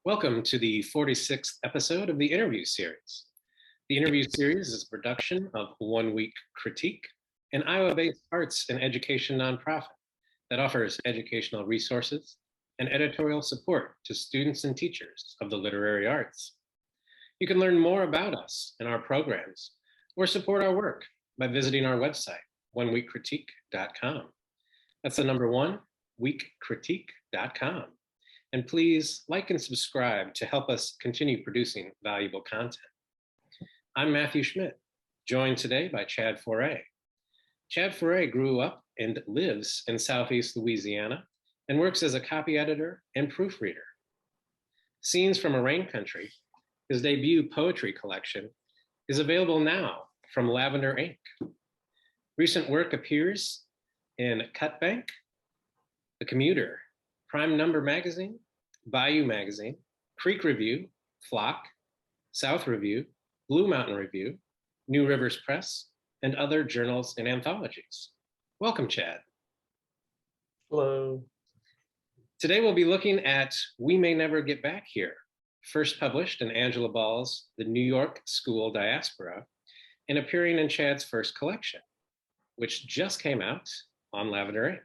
Welcome to the 46th episode of the interview series. The interview series is a production of One Week Critique, an Iowa-based arts and education nonprofit that offers educational resources and editorial support to students and teachers of the literary arts. You can learn more about us and our programs or support our work by visiting our website, oneweekcritique.com. That's the number one, weekcritique.com. And please like and subscribe to help us continue producing valuable content. I'm Matthew Schmidt, joined today by Chad Foret. Chad Foret grew up and lives in Southeast Louisiana and works as a copy editor and proofreader. Scenes from a Rain Country, his debut poetry collection, is available now from Lavender Ink. Recent work appears in Cut Bank, The Commuter, Prime Number Magazine, Bayou Magazine, Creek Review, Flock, South Review, Blue Mountain Review, New Rivers Press, and other journals and anthologies. Welcome, Chad. Hello. Today we'll be looking at We May Never Get Back Here, first published in Angela Ball's The New York School Diaspora, and appearing in Chad's first collection, which just came out on Lavender Ink.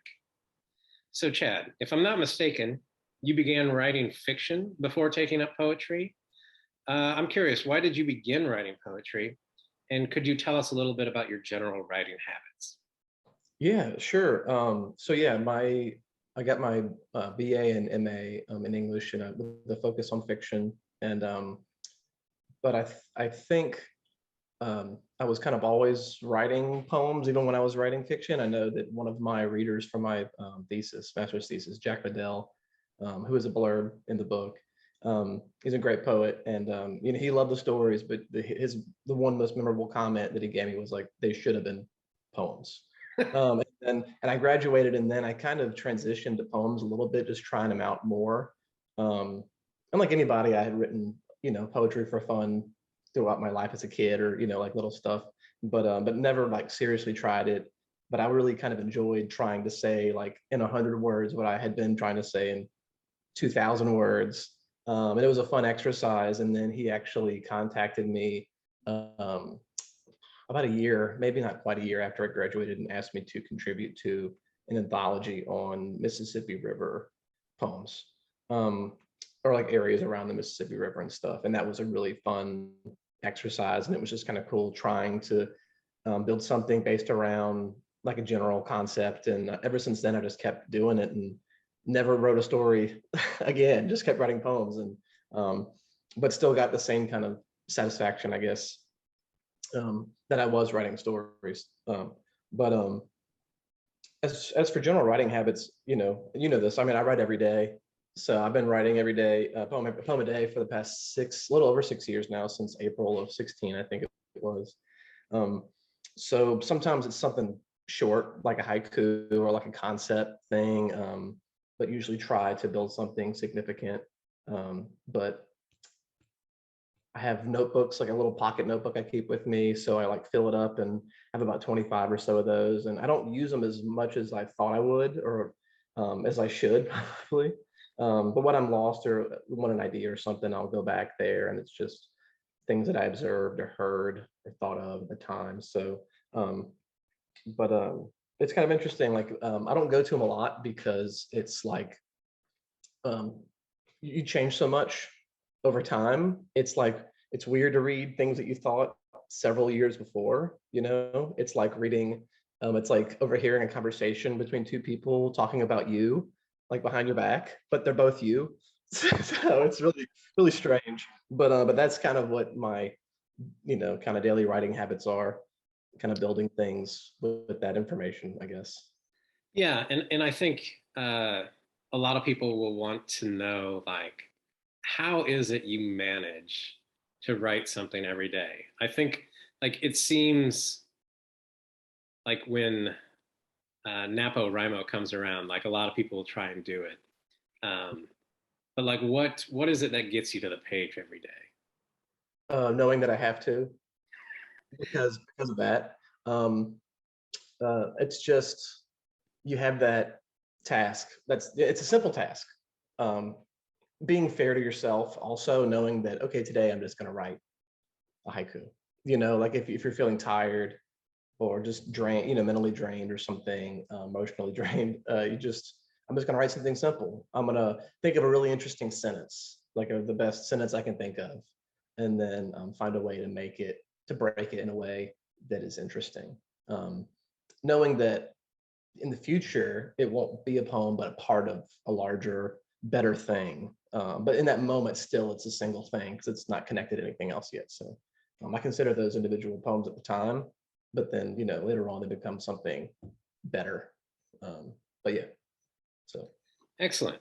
So Chad, if I'm not mistaken, you began writing fiction before taking up poetry. I'm curious, why did you begin writing poetry? And could you tell us a little bit about your general writing habits? Yeah, sure. I got my BA and MA in English and with the focus on fiction. And but I think I was kind of always writing poems, even when I was writing fiction. I know that one of my readers for my master's thesis, Jack Liddell, who is a blurb in the book, he's a great poet, and he loved the stories, but the one most memorable comment that he gave me was like, they should have been poems. and I graduated, and then I kind of transitioned to poems a little bit, just trying them out more. And like anybody, I had written poetry for fun throughout my life as a kid, or like little stuff, but never like seriously tried it. But I really kind of enjoyed trying to say like in 100 words what I had been trying to say in 2,000 words, and it was a fun exercise. And then he actually contacted me about a year, maybe not quite a year after I graduated, and asked me to contribute to an anthology on Mississippi River poems, or like areas around the Mississippi River and stuff. And that was a really fun exercise, and it was just kind of cool trying to build something based around like a general concept. And ever since then I just kept doing it and never wrote a story again, just kept writing poems, and but still got the same kind of satisfaction, I guess, that I was writing stories. As for general writing habits, this, I mean, I write every day. So I've been writing every day, a poem a day for the past little over 6 years now, since April of 16, I think it was. So sometimes it's something short, like a haiku or like a concept thing, but usually try to build something significant. But I have notebooks, like a little pocket notebook I keep with me. So I like fill it up and have about 25 or so of those. And I don't use them as much as I thought I would, or as I should probably. But when I'm lost or want an idea or something, I'll go back there, and it's just things that I observed or heard or thought of at the time. So, it's kind of interesting. Like, I don't go to them a lot because it's like, you change so much over time. It's like, it's weird to read things that you thought several years before, it's like reading, it's like overhearing a conversation between two people talking about you, like behind your back, but they're both you. So it's really, really strange. But that's kind of what my, kind of daily writing habits are, kind of building things with that information, I guess. Yeah, and I think a lot of people will want to know, like, how is it you manage to write something every day? I think, like, it seems like when NaPoWriMo comes around, like a lot of people will try and do it. But like, what is it that gets you to the page every day? Knowing that I have to, because of that. It's just, you have that task. It's a simple task. being fair to yourself, also knowing that, okay, today I'm just going to write a haiku. You know, like if you're feeling tired or just drained, you know, mentally drained or something, emotionally drained, I'm just going to write something simple. I'm going to think of a really interesting sentence, like the best sentence I can think of, and then find a way to to break it in a way that is interesting. Knowing that in the future, it won't be a poem, but a part of a larger, better thing. But in that moment, still, it's a single thing because it's not connected to anything else yet. So I consider those individual poems at the time, but then, you know, later on, they become something better. But yeah, so. Excellent.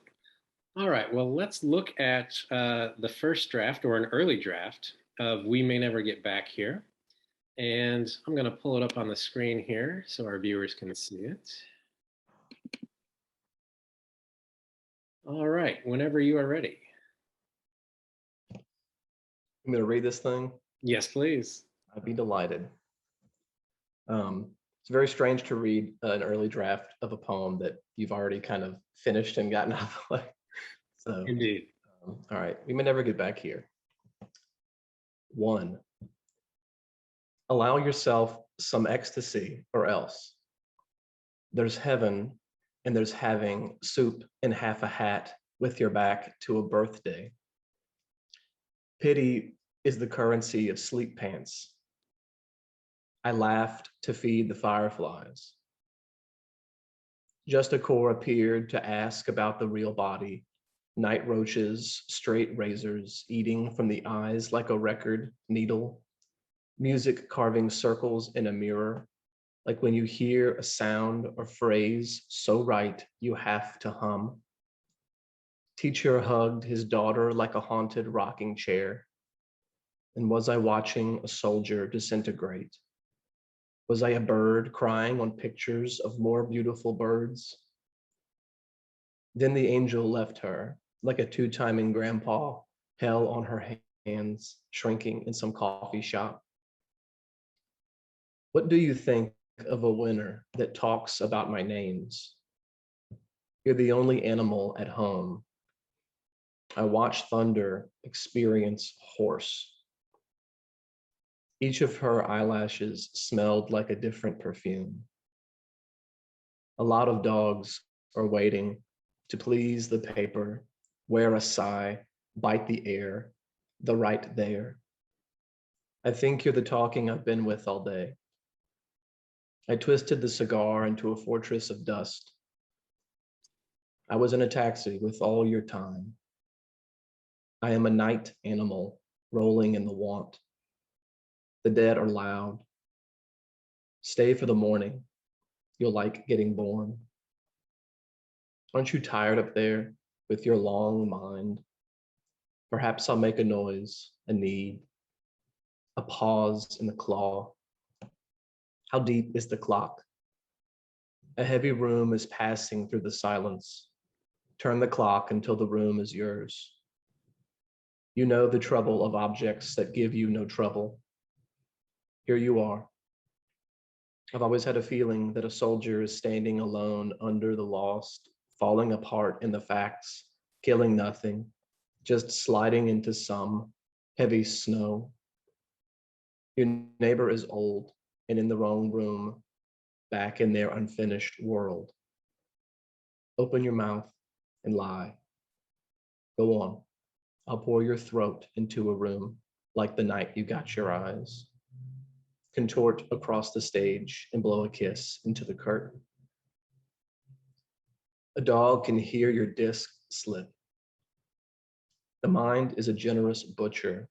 All right, well, let's look at the first draft or an early draft of We May Never Get Back here. And I'm going to pull it up on the screen here so our viewers can see it. All right, whenever you are ready. I'm going to read this thing. Yes, please. I'd be delighted. It's very strange to read an early draft of a poem that you've already kind of finished and gotten out of the way. So, Indeed. all right, we may never get back here. 1. Allow yourself some ecstasy or else. There's heaven and there's having soup in half a hat with your back to a birthday. Pity is the currency of sleep pants. I laughed to feed the fireflies. Just a core appeared to ask about the real body. Night roaches, straight razors, eating from the eyes like a record needle. Music carving circles in a mirror, like when you hear a sound or phrase so right you have to hum. Teacher hugged his daughter like a haunted rocking chair. And was I watching a soldier disintegrate? Was I a bird crying on pictures of more beautiful birds? Then the angel left her, like a two-timing grandpa, hell on her hands, shrinking in some coffee shop. What do you think of a winner that talks about my names? You're the only animal at home. I watch thunder, experience horse. Each of her eyelashes smelled like a different perfume. A lot of dogs are waiting to please the paper, wear a sigh, bite the air, the right there. I think you're the talking I've been with all day. I twisted the cigar into a fortress of dust. I was in a taxi with all your time. I am a night animal rolling in the want. The dead are loud. Stay for the morning. You'll like getting born. Aren't you tired up there with your long mind? Perhaps I'll make a noise, a need, a pause in the claw. How deep is the clock? A heavy room is passing through the silence. Turn the clock until the room is yours. You know the trouble of objects that give you no trouble. Here you are. I've always had a feeling that a soldier is standing alone under the lost, falling apart in the facts, killing nothing, just sliding into some heavy snow. Your neighbor is old and in the wrong room, back in their unfinished world. Open your mouth and lie. Go on. I'll pour your throat into a room like the night you got your eyes. Contort across the stage and blow a kiss into the curtain. A dog can hear your disc slip. The mind is a generous butcher.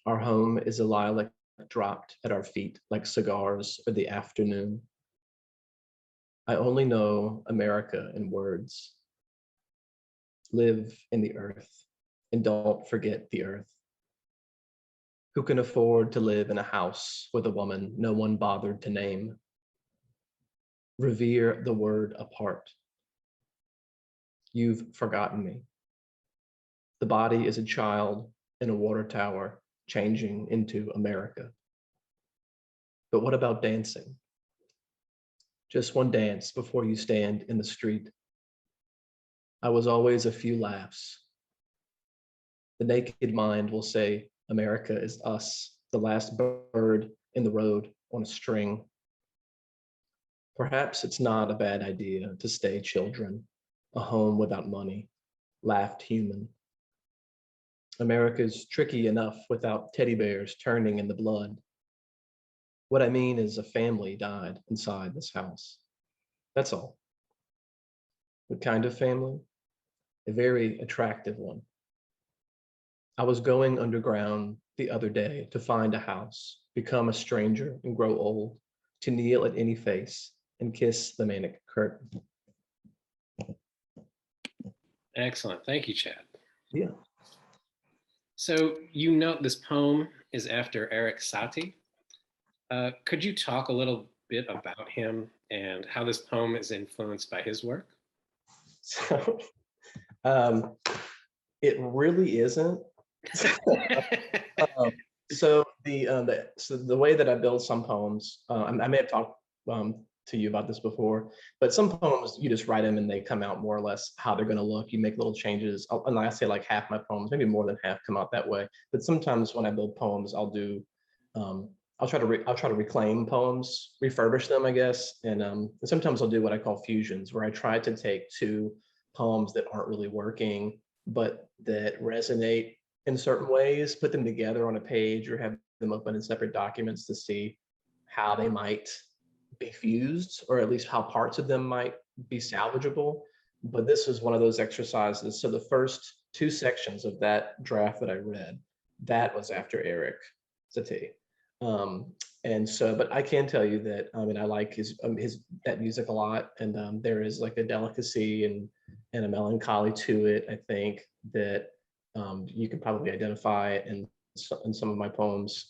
Our home is a lilac dropped at our feet like cigars or the afternoon. I only know America in words. Live in the earth and don't forget the earth. Who can afford to live in a house with a woman no one bothered to name? Revere the word apart. You've forgotten me. The body is a child in a water tower changing into America. But what about dancing? Just one dance before you stand in the street. I was always a few laughs, The naked mind will say, America is us, the last bird in the road on a string. Perhaps it's not a bad idea to stay children, a home without money, laughed human. America's tricky enough without teddy bears turning in the blood. What I mean is a family died inside this house. That's all. What kind of family? A very attractive one. I was going underground the other day to find a house, become a stranger and grow old, to kneel at any face and kiss the manic curtain. Excellent. Thank you, Chad. Yeah. So you note this poem is after Erik Satie. Could you talk a little bit about him and how this poem is influenced by his work? So um, it really isn't. So the way that I build some poems, I may have talked to you about this before, but some poems you just write them and they come out more or less how they're going to look. You make little changes, and I say like half my poems, maybe more than half, come out that way. But sometimes when I build poems, I'll do I'll try to reclaim poems, refurbish them, I guess, and sometimes I'll do what I call fusions, where I try to take two poems that aren't really working, but that resonate in certain ways, put them together on a page or have them open in separate documents to see how they might be fused, or at least how parts of them might be salvageable. But this was one of those exercises. So the first two sections of that draft that I read, that was after Erik Satie. And so, but I can tell you that I mean I like his that music a lot, and there is like a delicacy and a melancholy to it. I think that you can probably identify in some of my poems.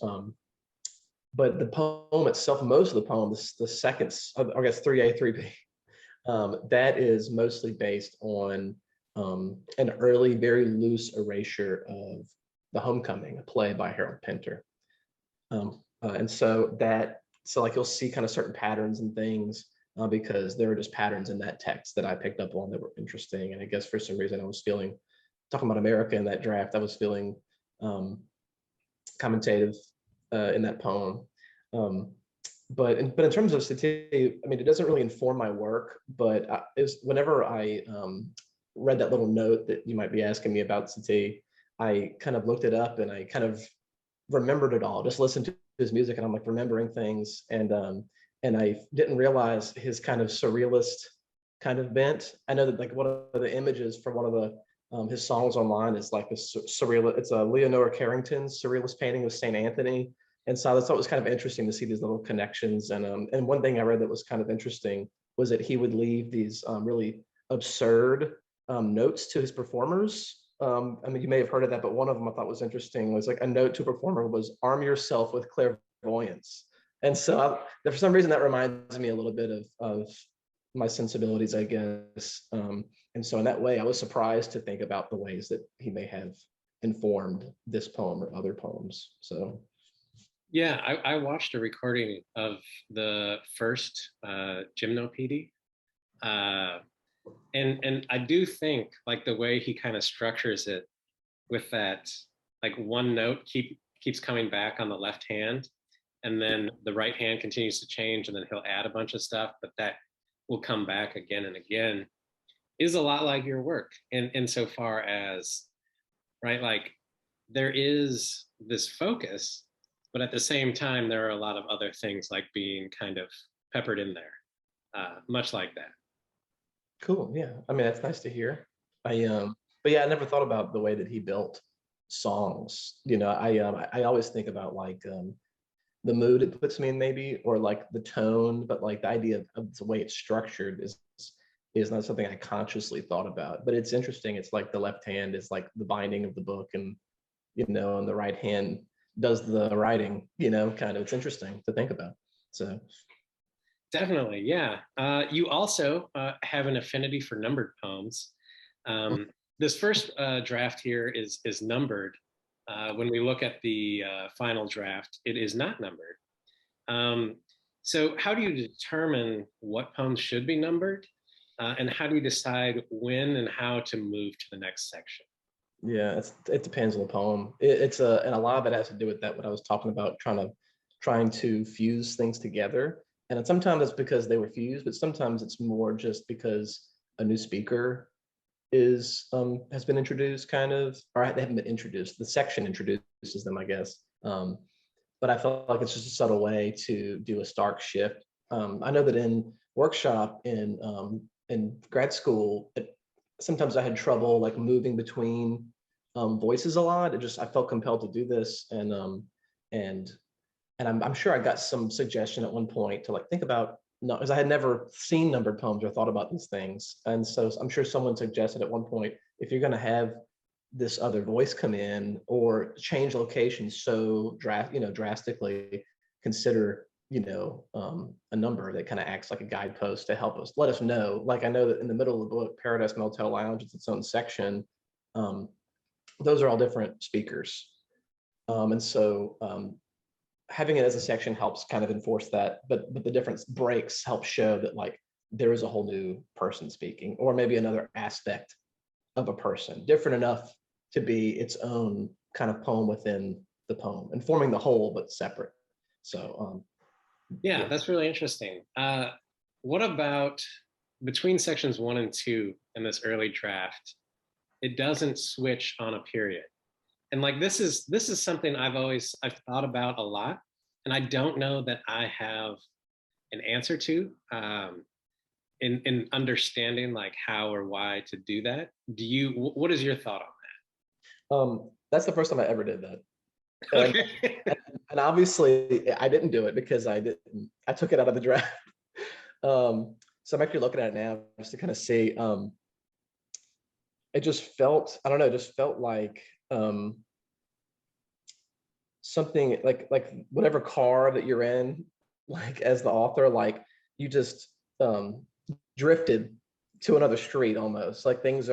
But the poem itself, most of the poem, the second, I guess 3A, 3B, that is mostly based on an early, very loose erasure of The Homecoming, a play by Harold Pinter. And so like you'll see kind of certain patterns and things because there are just patterns in that text that I picked up on that were interesting. And I guess for some reason I was feeling, talking about America in that draft, I was feeling commentative in that poem. But in terms of Satie, I mean, it doesn't really inform my work, but whenever I read that little note that you might be asking me about Satie, I kind of looked it up and I kind of remembered it all, just listened to his music and I'm like remembering things. And I didn't realize his kind of surrealist kind of bent. I know that like one of the images for one of the his songs online is like a surreal, it's a Leonora Carrington's surrealist painting of St. Anthony. And so I thought it was kind of interesting to see these little connections. And one thing I read that was kind of interesting was that he would leave these really absurd notes to his performers. I mean, you may have heard of that, but one of them I thought was interesting was like a note to a performer was arm yourself with clairvoyance. And so for some reason that reminds me a little bit of my sensibilities, I guess. And so in that way, I was surprised to think about the ways that he may have informed this poem or other poems. So. Yeah, I watched a recording of the first Gymnopedie. And I do think like the way he kind of structures it with that, like one note keeps coming back on the left hand, and then the right hand continues to change, and then he'll add a bunch of stuff, but that will come back again and again, is a lot like your work in so far as, right, like there is this focus, but at the same time, there are a lot of other things like being kind of peppered in there, much like that. Cool. Yeah. I mean, that's nice to hear. But yeah, I never thought about the way that he built songs. You know, I always think about like the mood it puts me in, maybe, or like the tone, but like the idea of the way it's structured is not something I consciously thought about. But it's interesting. It's like the left hand is like the binding of the book, and and the right hand does the writing. Kind of. It's interesting to think about. So. Definitely, yeah. You also have an affinity for numbered poems. This first draft here is numbered. When we look at the final draft, it is not numbered. So how do you determine what poems should be numbered? And how do you decide when and how to move to the next section? Yeah, it depends on the poem. And a lot of it has to do with that, what I was talking about, trying to fuse things together. And sometimes it's because they were fused, but sometimes it's more just because a new speaker is has been introduced, kind of, or they haven't been introduced. The section introduces them, I guess. But I felt like it's just a subtle way to do a stark shift. I know that in workshop in grad school, sometimes I had trouble like moving between voices a lot. I felt compelled to do this, and I'm sure I got some suggestion at one point to like think about, no, because I had never seen numbered poems or thought about these things, and so I'm sure someone suggested at one point, if you're going to have this other voice come in or change locations so drastically, consider a number that kind of acts like a guidepost to help us, let us know. Like I know that in the middle of the book, Paradise Motel Lounge, it's its own section. Um, those are all different speakers, and so having it as a section helps kind of enforce that. But the different breaks help show that like there is a whole new person speaking, or maybe another aspect of a person, different enough to be its own kind of poem within the poem and forming the whole, but separate. So Yeah, yeah. that's really interesting. What about between sections 1 and 2 in this early draft? It doesn't switch on a period. And like this is something I've thought about a lot, and I don't know that I have an answer to in understanding like how or why to do that. What is your thought That's the first time I ever did that. on And that? Okay. and obviously I didn't do it because I took it out of the draft. So I'm actually looking at it now just to kind of see. It just felt, I don't know, it just felt like something like whatever car that you're in, like as the author, like you just drifted to another street almost. Like things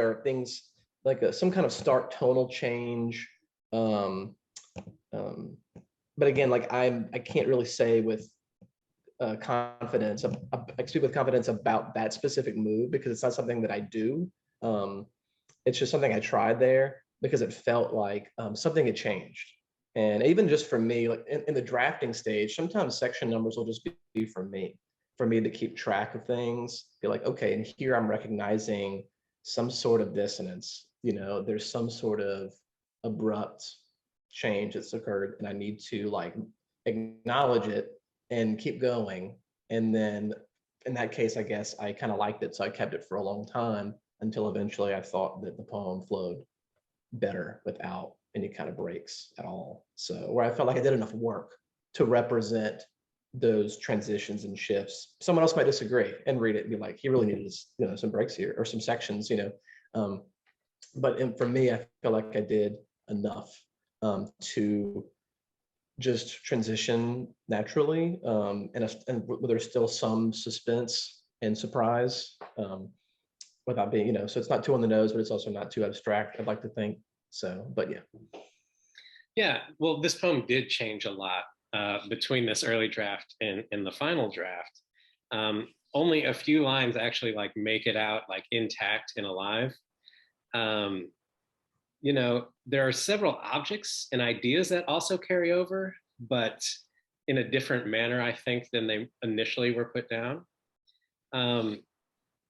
like some kind of stark tonal change. Um, um, but again, like I can't really say with confidence. I speak with confidence about that specific move because it's not something that I do. Um, it's just something I tried there because it felt like something had changed. And even just for me, like in the drafting stage, sometimes section numbers will just be for me to keep track of things, be like, okay, and here I'm recognizing some sort of dissonance. There's some sort of abrupt change that's occurred, and I need to like acknowledge it and keep going. And then in that case, I guess I kind of liked it, so I kept it for a long time until eventually I thought that the poem flowed better without any kind of breaks at all. So where I felt like I did enough work to represent those transitions and shifts. Someone else might disagree and read it and be like, he really needed some breaks here or some sections. Um, but for me, I feel like I did enough to just transition naturally, and there's still some suspense and surprise, without being, so it's not too on the nose, but it's also not too abstract, I'd like to think. So, but yeah. Yeah, well, this poem did change a lot between this early draft and the final draft. Only a few lines actually like make it out like intact and alive. Um, there are several objects and ideas that also carry over, but in a different manner, I think, than they initially were put down. Um,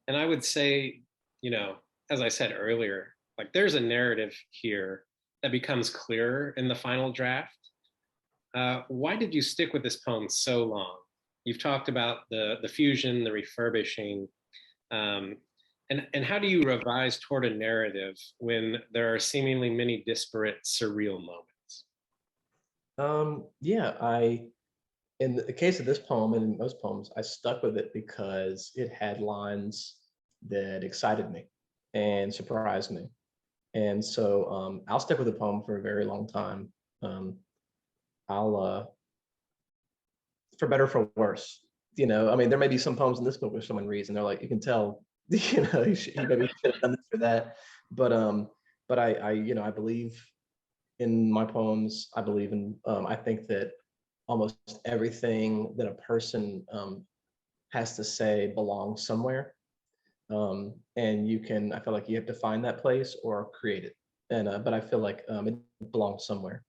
and I would say, you know, as I said earlier, like there's a narrative here that becomes clearer in the final draft. Why did you stick with this poem so long? You've talked about the fusion, the refurbishing, um, and how do you revise toward a narrative when there are seemingly many disparate, surreal moments? Yeah, in the case of this poem and in most poems, I stuck with it because it had lines that excited me and surprised me. And so I'll stick with the poem for a very long time. Um, I'll for better or for worse. I mean, there may be some poems in this book where someone reads and they're like, you can tell, he maybe should have done this or that. But I believe in my poems. I believe in. I think that almost everything that a person has to say belongs somewhere, and I feel like you have to find that place or create it. and but I feel like it belongs somewhere.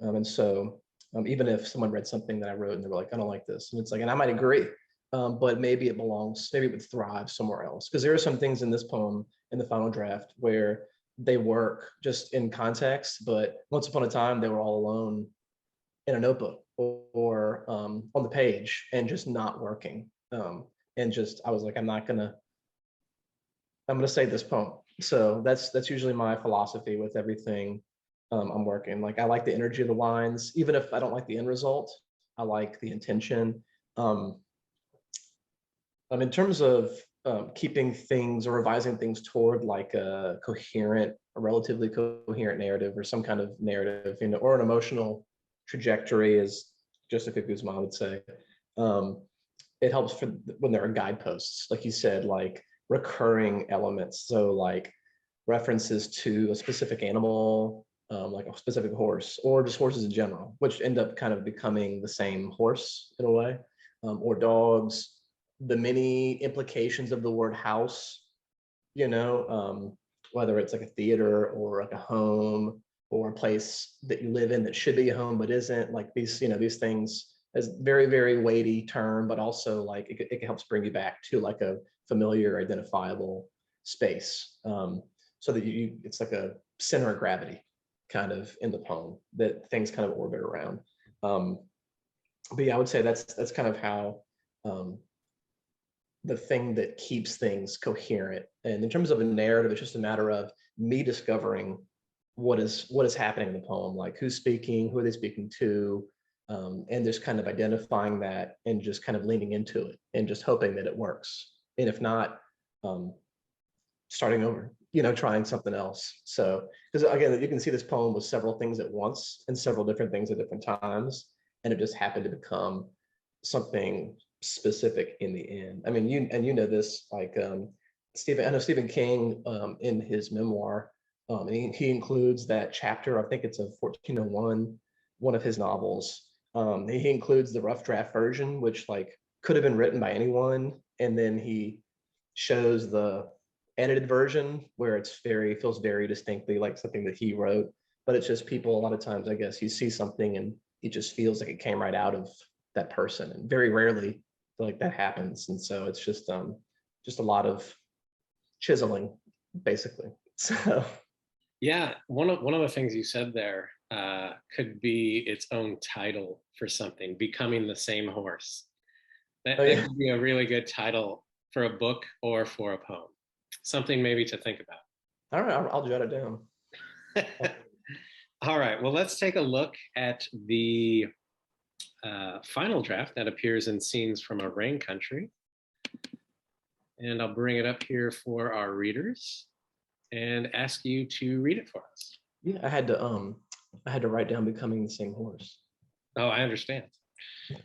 And so even if someone read something that I wrote and they were like, I don't like this, and it's like, and I might agree, but maybe it belongs, maybe it would thrive somewhere else. Because there are some things in this poem in the final draft where they work just in context, but once upon a time they were all alone in a notebook or on the page and just not working. And just I was like, I'm gonna say this poem. So that's usually my philosophy with everything I'm working. Like I like the energy of the lines, even if I don't like the end result. I like the intention. Um, in terms of keeping things or revising things toward like a coherent, a relatively coherent narrative or some kind of narrative, or an emotional trajectory, as Jessica Guzman would say. Um, it helps for when there are guideposts, like you said, like recurring elements. So like references to a specific animal, like a specific horse, or just horses in general, which end up kind of becoming the same horse in a way, or dogs, the many implications of the word house, whether it's like a theater or like a home or a place that you live in that should be a home but isn't, like these things is very, very weighty term, but also like it helps bring you back to like a familiar, identifiable space. So that it's like a center of gravity kind of in the poem that things kind of orbit around. But yeah, I would say that's kind of how the thing that keeps things coherent. And in terms of a narrative, it's just a matter of me discovering what is happening in the poem, like who's speaking, who are they speaking to, and just kind of identifying that and just kind of leaning into it and just hoping that it works. And if not, starting over, trying something else. So, because again, you can see this poem was several things at once and several different things at different times, and it just happened to become something specific in the end. I mean, you know this, like I know Stephen King in his memoir, and he includes that chapter. I think it's a 1401, one of his novels. He includes the rough draft version, which like could have been written by anyone, and then he shows the edited version where feels very distinctly like something that he wrote. But it's just people, a lot of times, I guess, you see something and it just feels like it came right out of that person, and very rarely like that happens. And so it's just a lot of chiseling, basically. So Yeah, one of the things you said there could be its own title for something, becoming the same horse. oh That yeah, could be a really good title for a book or for a poem. Something maybe to think all right, I'll jot it down. about. All right, well, let's take a look at the final draft that appears in Scenes from a Rain Country. And I'll bring it up here for our readers and ask you to read it for us. Yeah, I had to write down becoming the same horse. Oh, I understand. I'm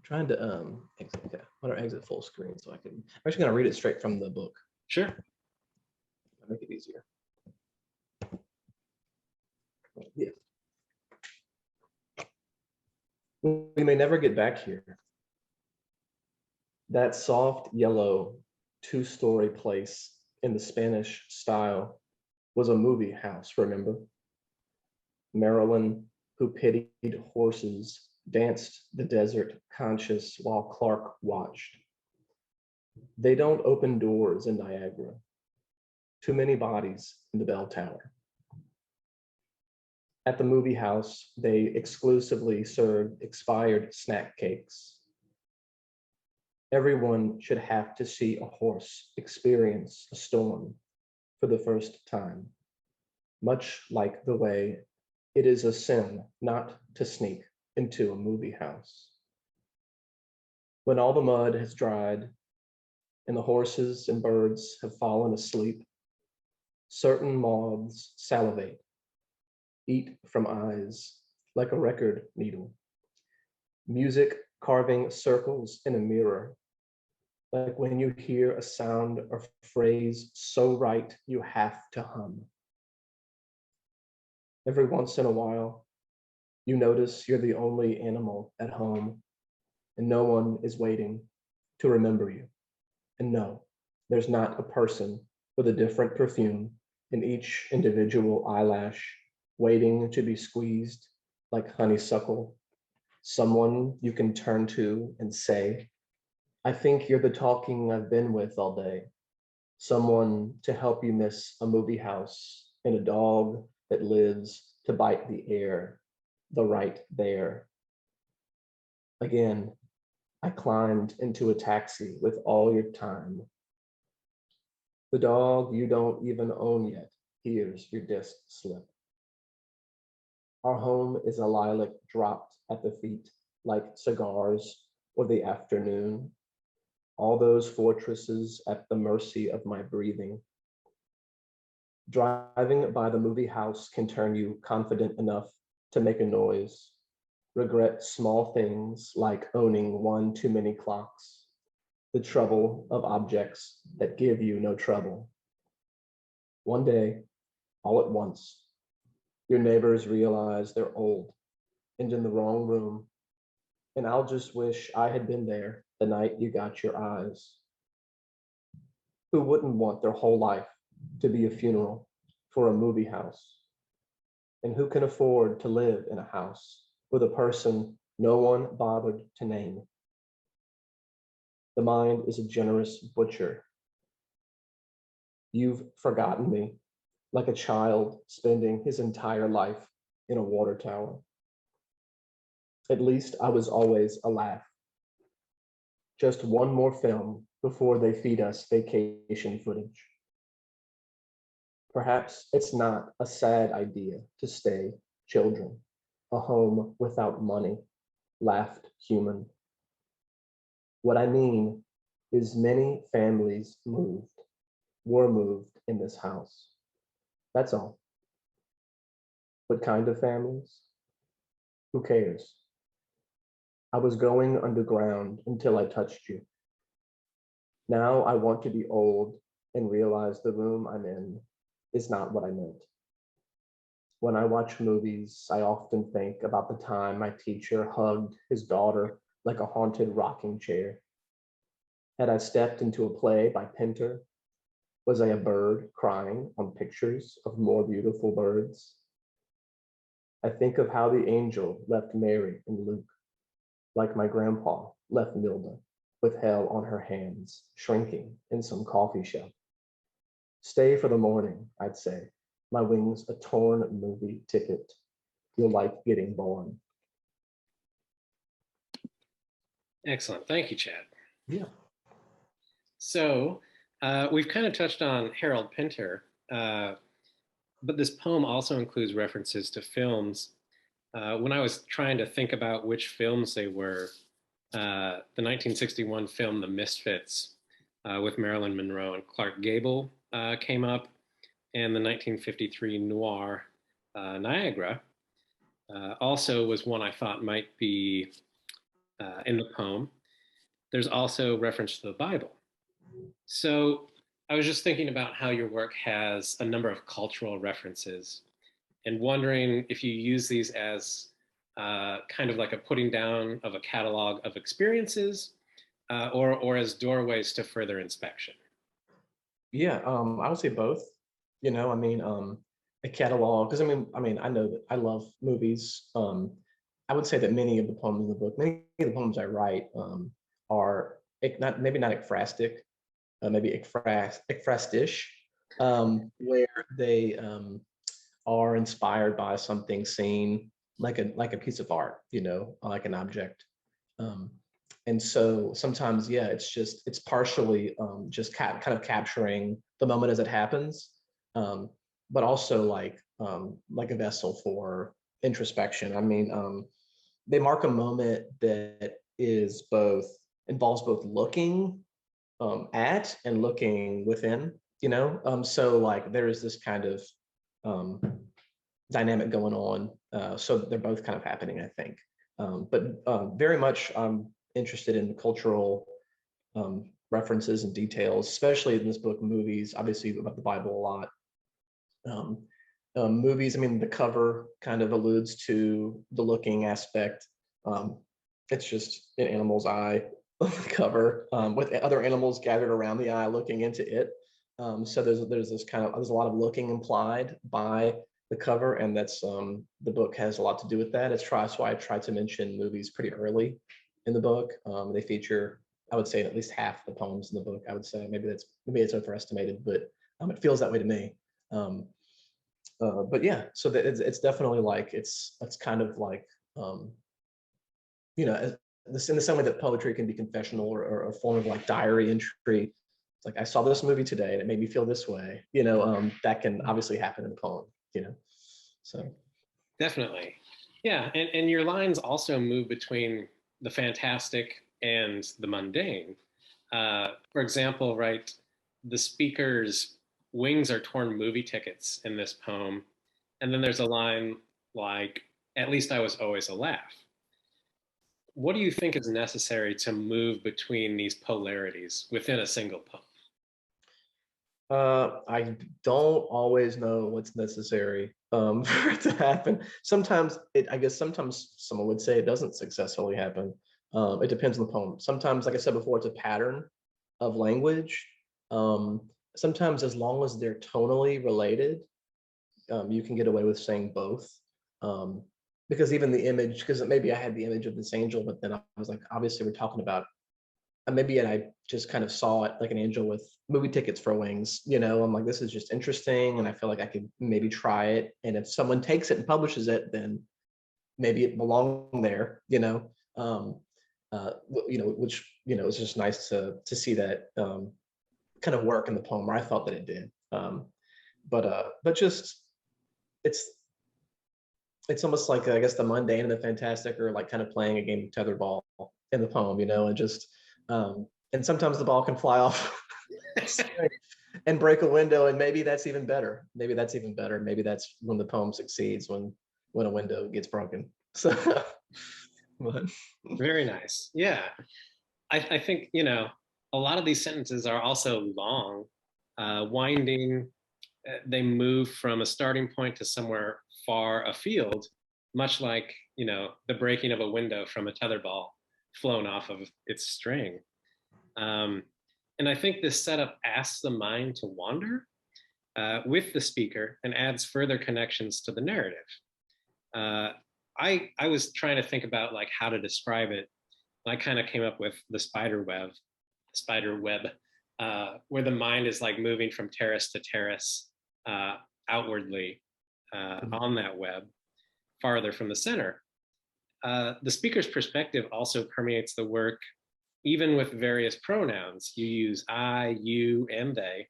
trying to exit. Okay, I want to exit full screen so I can. I'm actually gonna read it straight from the book. Sure. Make it easier. Yeah. We may never get back here. That soft yellow two-story place in the Spanish style was a movie house, remember? Marilyn, who pitied horses, danced the desert conscious while Clark watched. They don't open doors in Niagara. Too many bodies in the bell tower. At the movie house, they exclusively served expired snack cakes. Everyone should have to see a horse experience a storm for the first time, much like the way it is a sin not to sneak into a movie house. When all the mud has dried and the horses and birds have fallen asleep, certain moths salivate, eat from eyes like a record needle. Music carving circles in a mirror, like when you hear a sound or phrase so right you have to hum. Every once in a while, you notice you're the only animal at home, and no one is waiting to remember you. And no, there's not a person with a different perfume in each individual eyelash, waiting to be squeezed like honeysuckle, someone you can turn to and say, I think you're the talking I've been with all day. Someone to help you miss a movie house and a dog that lives to bite the air, the right there. Again, I climbed into a taxi with all your time. The dog you don't even own yet hears your disc slip. Our home is a lilac dropped at the feet like cigars or the afternoon. All those fortresses at the mercy of my breathing. Driving by the movie house can turn you confident enough to make a noise. Regret small things like owning one too many clocks. The trouble of objects that give you no trouble. One day, all at once, your neighbors realize they're old and in the wrong room, and I'll just wish I had been there the night you got your eyes. Who wouldn't want their whole life to be a funeral for a movie house? And who can afford to live in a house with a person no one bothered to name? The mind is a generous butcher. You've forgotten me, like a child spending his entire life in a water tower. At least I was always a laugh. Just one more film before they feed us vacation footage. Perhaps it's not a sad idea to stay children, a home without money, laughed human. What I mean is many families were moved in this house. That's all. What kind of families? Who cares? I was going underground until I touched you. Now I want to be old and realize the room I'm in is not what I meant. When I watch movies, I often think about the time my teacher hugged his daughter like a haunted rocking chair. Had I stepped into a play by Pinter? Was I a bird crying on pictures of more beautiful birds? I think of how the angel left Mary and Luke, like my grandpa left Milda, with hell on her hands, shrinking in some coffee shop. Stay for the morning, I'd say. My wings a torn movie ticket. You'll like getting born. Excellent. Thank you, Chad. Yeah. So we've kind of touched on Harold Pinter, but this poem also includes references to films. When I was trying to think about which films they were, the 1961 film The Misfits with Marilyn Monroe and Clark Gable came up, and the 1953 noir Niagara also was one I thought might be in the poem. There's also reference to the Bible. So I was just thinking about how your work has a number of cultural references and wondering if you use these as kind of like a putting down of a catalog of experiences or as doorways to further inspection. Yeah, I would say both. A catalog, because I know that I love movies. I would say that many of the poems in the book, many of the poems I write are not maybe not ekphrastic, maybe ekphrastish, where they are inspired by something seen, like a piece of art, like an object. Um, and so sometimes, yeah, it's partially just kind of capturing the moment as it happens, but also like a vessel for introspection. They mark a moment that is both involves both looking at and looking within. So like there is this kind of um, dynamic going on. So they're both kind of happening, I think. But very much I'm interested in cultural references and details, especially in this book, movies, obviously about the Bible a lot. Movies, the cover kind of alludes to the looking aspect. It's just an animal's eye cover with other animals gathered around the eye looking into it. So there's a lot of looking implied by the cover, and that's the book has a lot to do with that. That's why I tried to mention movies pretty early in the book. They feature, I would say, at least half the poems in the book. I would say maybe it's overestimated, but it feels that way to me. Um, but yeah, so that it's definitely like it's kind of like you know, in the same way that poetry can be confessional or a form of like diary entry. It's like I saw this movie today and it made me feel this way. That can obviously happen in a poem. So Definitely. Yeah, and your lines also move between the fantastic and the mundane. For example, right, the speaker's wings are torn movie tickets in this poem. And then there's a line like, at least I was always a laugh. What do you think is necessary to move between these polarities within a single poem? I don't always know what's necessary for it to happen. I guess sometimes someone would say it doesn't successfully happen. It depends on the poem. Sometimes, like I said before, it's a pattern of language. Um, Sometimes, as long as they're tonally related, you can get away with saying both. Um, because even the image, because maybe I had the image of this angel, but then I was like, obviously, we're talking about and I just kind of saw it like an angel with movie tickets for wings. I'm like, this is just interesting, and I feel like I could maybe try it. And if someone takes it and publishes it, then maybe it belongs there. Um, which it's just nice to see that kind of work in the poem, or I felt that it did. But just it's it's almost like I guess the mundane and the fantastic are like kind of playing a game of tetherball in the poem, and just and sometimes the ball can fly off and break a window, and maybe that's even better. Maybe that's even better. Maybe that's when the poem succeeds, when a window gets broken. So, but, Very nice. Yeah. I think, a lot of these sentences are also long, winding. They move from a starting point to somewhere far afield, much like, the breaking of a window from a tetherball flown off of its string. Um, and I think this setup asks the mind to wander with the speaker and adds further connections to the narrative. Uh, I was trying to think about like how to describe it. I kind of came up with the spider web, where the mind is like moving from terrace to terrace outwardly on that web, farther from the center. The speaker's perspective also permeates the work, even with various pronouns. You use I, you, and they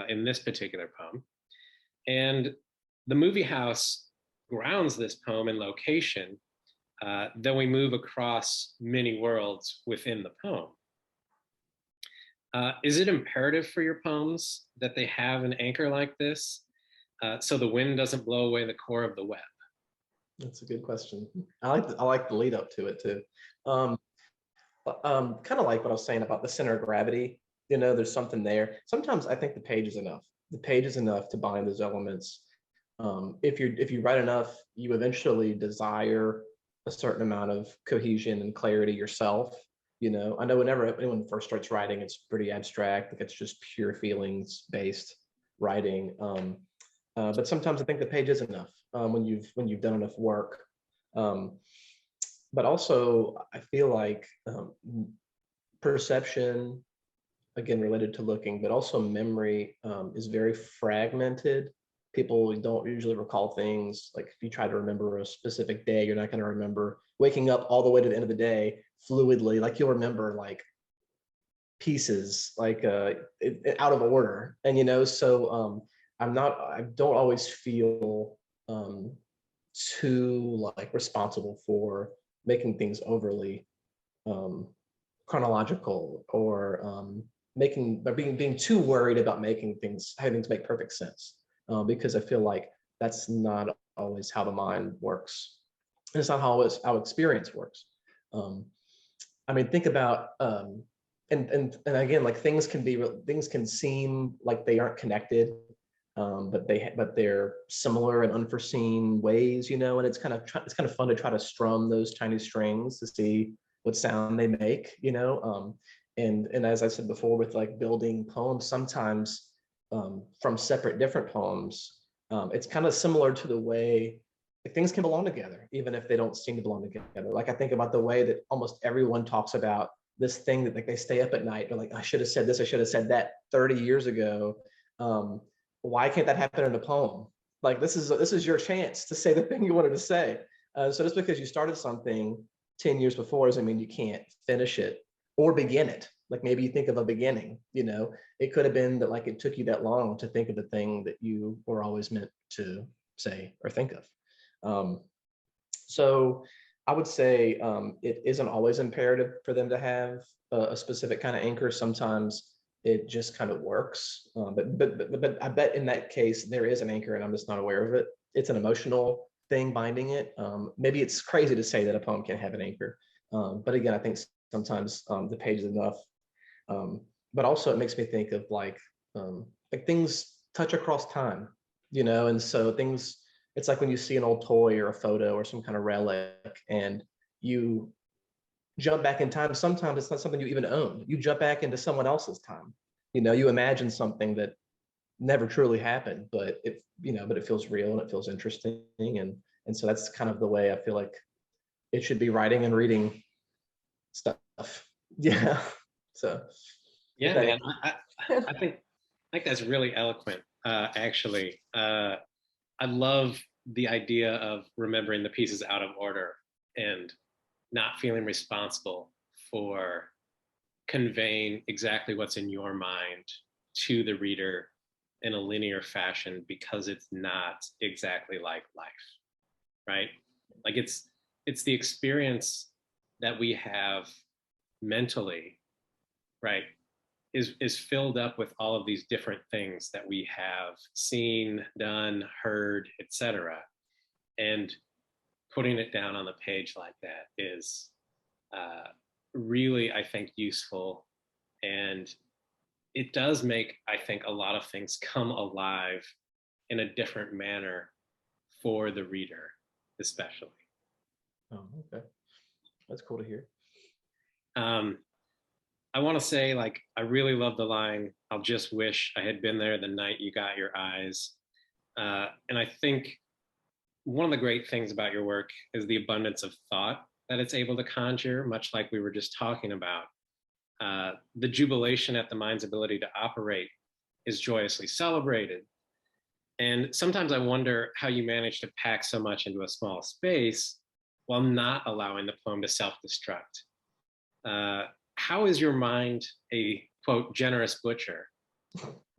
in this particular poem. And the movie house grounds this poem in location. Then we move across many worlds within the poem. Is it imperative for your poems that they have an anchor like this so the wind doesn't blow away the core of the web? that's a good question. I like the lead up to it too. Um, Kind of like what I was saying about the center of gravity. There's something there. Sometimes I think the page is enough. The page is enough to bind those elements. If you write enough, you eventually desire a certain amount of cohesion and clarity yourself. I know whenever anyone first starts writing, it's pretty abstract. Like it's just pure feelings based writing. But sometimes I think the page is enough when you've done enough work. Um, but also, I feel like perception, again related to looking, but also memory is very fragmented. People don't usually recall things. Like if you try to remember a specific day, you're not going to remember waking up all the way to the end of the day fluidly. Like you'll remember like pieces, like out of order. And so I don't always feel too like responsible for making things overly um, chronological or being too worried about having things make perfect sense, because I feel like that's not always how the mind works, and it's not always how experience works. um, think about and again, like things can seem like they aren't connected, but they're similar in unforeseen ways, and it's kind of fun to try to strum those tiny strings to see what sound they make. And as I said before, with like building poems, sometimes from separate different poems, it's kind of similar to the way like, things can belong together, even if they don't seem to belong together. Like I think about the way that almost everyone talks about this thing that like they stay up at night. They're like, I should have said this, I should have said that 30 years ago. Why can't that happen in a poem? Like this is your chance to say the thing you wanted to say. So just because you started something 10 years before doesn't mean you can't finish it or begin it. Like maybe you think of a beginning, you know, it could have been that like it took you that long to think of the thing that you were always meant to say or think of. So I would say it isn't always imperative for them to have a specific kind of anchor. Sometimes it just kind of works. But I bet in that case, there is an anchor and I'm just not aware of it. It's an emotional thing binding it. Maybe it's crazy to say that a poem can have an anchor. But again, I think sometimes the page is enough. But also it makes me think of like things touch across time, you know, and so things, it's like when you see an old toy or a photo or some kind of relic and you jump back in time. Sometimes it's not something you even own. You jump back into someone else's time. You know, you imagine something that never truly happened, but it feels real and it feels interesting. And so that's kind of the way I feel like it should be writing and reading stuff. Yeah. So Yeah, man. I think that's really eloquent, actually. I love the idea of remembering the pieces out of order and not feeling responsible for conveying exactly what's in your mind to the reader in a linear fashion because it's not exactly like life, right? Like it's the experience that we have mentally, right, is filled up with all of these different things that we have seen, done, heard, etc. And putting it down on the page like that is really, I think, useful. And it does make, I think, a lot of things come alive in a different manner for the reader, especially. Oh, okay. That's cool to hear. Um, I want to say, like, I really love the line, I'll just wish I had been there the night you got your eyes. And I think one of the great things about your work is the abundance of thought that it's able to conjure, much like we were just talking about. The jubilation at the mind's ability to operate is joyously celebrated. And sometimes I wonder how you manage to pack so much into a small space while not allowing the poem to self-destruct. How is your mind a, quote, generous butcher?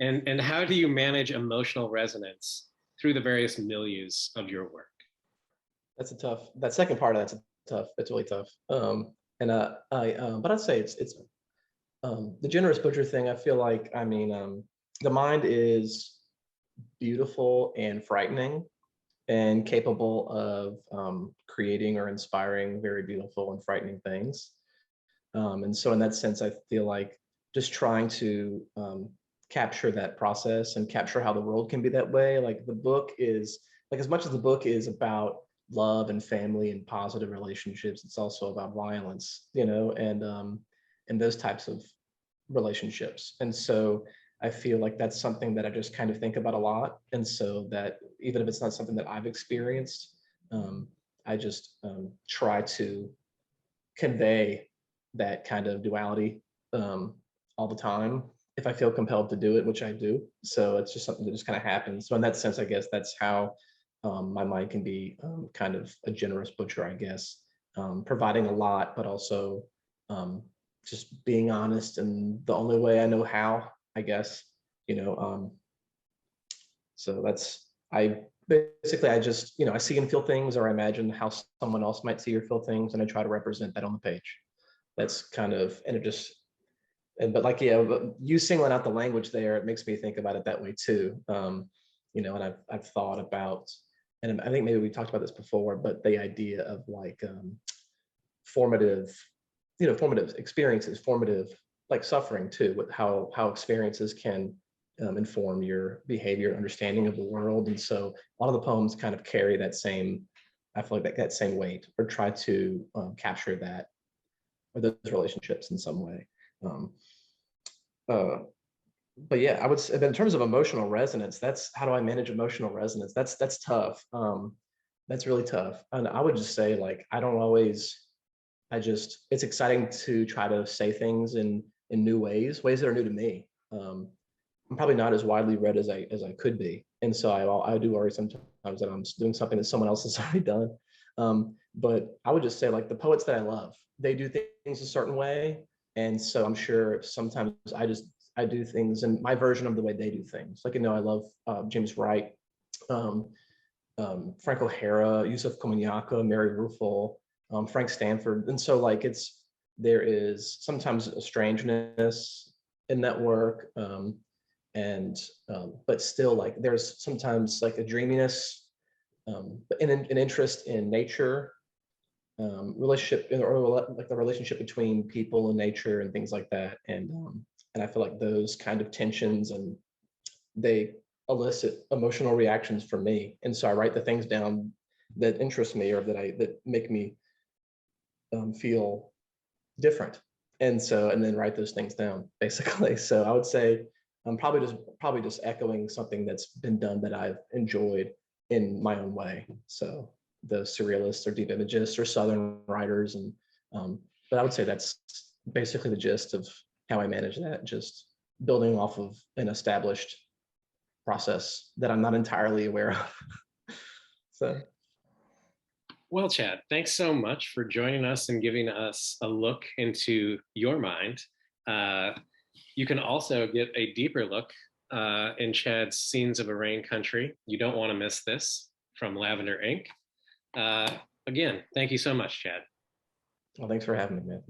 And how do you manage emotional resonance through the various milieus of your work? That's a tough, that second part of that's tough. It's really tough. But I'd say it's the generous butcher thing. I feel like, I mean, the mind is beautiful and frightening and capable of creating or inspiring very beautiful and frightening things. And so in that sense, I feel like just trying to capture that process and capture how the world can be that way. Like the book is, like as much as the book is about love and family and positive relationships, it's also about violence, you know, and those types of relationships. And so I feel like that's something that I just kind of think about a lot. And so that even if it's not something that I've experienced, I just try to convey that kind of duality all the time if I feel compelled to do it, which I do. So it's just something that just kind of happens. So in that sense, I guess that's how my mind can be kind of a generous butcher, I guess, providing a lot, but also just being honest and the only way I know how, I guess, you know. So that's, I basically, I just, you know, I see and feel things or I imagine how someone else might see or feel things and I try to represent that on the page. That's kind of, and it just, but like, yeah, but you singling out the language there, it makes me think about it that way too. You know, and I've thought about, and I think maybe we talked about this before, but the idea of like formative, you know, formative experiences, formative, like suffering too, with how experiences can inform your behavior, understanding of the world. And so a lot of the poems kind of carry that same, I feel like that same weight, or try to capture that, or those relationships in some way. Um, uh, but yeah, I would say, but in terms of emotional resonance, that's how do I manage emotional resonance? That's tough. That's really tough. And I would just say like I don't always. I just it's exciting to try to say things in new ways that are new to me. I'm probably not as widely read as I could be, and so I do worry sometimes that I'm doing something that someone else has already done. But I would just say like the poets that I love, they do things a certain way, and so I'm sure sometimes I do things in my version of the way they do things. Like I love James Wright, um, Frank O'Hara, Yusuf Komunyakaa, Mary Ruefle, Frank Stanford, and so like there is sometimes a strangeness in that work, and but still like there's sometimes like a dreaminess, but an interest in nature, relationship or like the relationship between people and nature and things like that, and I feel like those kind of tensions and they elicit emotional reactions from me, and so I write the things down that interest me or that make me feel different, and then write those things down basically. So I would say I'm probably just echoing something that's been done that I've enjoyed in my own way. So the surrealists or deep imagists or southern writers, and but I would say that's basically the gist of how I manage that, just building off of an established process that I'm not entirely aware of. So Well, Chad, thanks so much for joining us and giving us a look into your mind. Uh, you can also get a deeper look in Chad's Scenes of a Rain Country. You don't want to miss this from Lavender Ink. Uh, Again, thank you so much, Chad. well, thanks for having me, man.